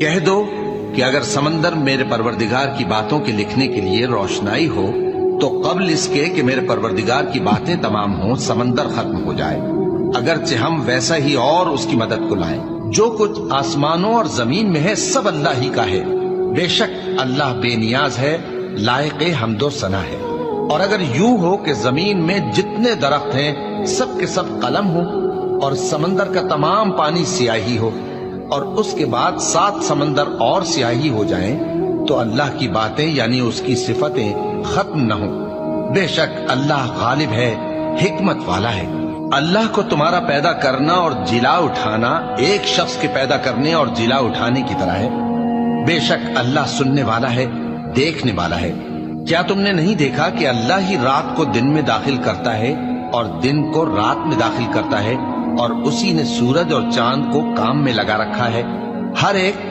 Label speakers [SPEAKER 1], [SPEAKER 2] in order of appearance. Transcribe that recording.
[SPEAKER 1] کہہ دو کہ اگر سمندر میرے پروردگار کی باتوں کے لکھنے کے لیے روشنائی ہو تو قبل اس کے کہ میرے پروردگار کی باتیں تمام ہوں سمندر ختم ہو جائے، اگرچہ ہم ویسا ہی اور اس کی مدد کو لائیں۔ جو کچھ آسمانوں اور زمین میں ہے سب اللہ ہی کا ہے، بے شک اللہ بے نیاز ہے، لائق حمد و ثنا ہے۔ اور اگر یوں ہو کہ زمین میں جتنے درخت ہیں سب کے سب قلم ہو اور سمندر کا تمام پانی سیاہی ہو اور اس کے بعد 7 سمندر اور سیاہی ہو جائیں تو اللہ کی باتیں یعنی اس کی صفتیں ختم نہ ہوں۔ بے شک اللہ غالب ہے، حکمت والا ہے۔ اللہ کو تمہارا پیدا کرنا اور جلا اٹھانا ایک شخص کے پیدا کرنے اور جلا اٹھانے کی طرح ہے۔ بے شک اللہ سننے والا ہے، دیکھنے والا ہے۔ کیا تم نے نہیں دیکھا کہ اللہ ہی رات کو دن میں داخل کرتا ہے اور دن کو رات میں داخل کرتا ہے، اور اسی نے سورج اور چاند کو کام میں لگا رکھا ہے، ہر ایک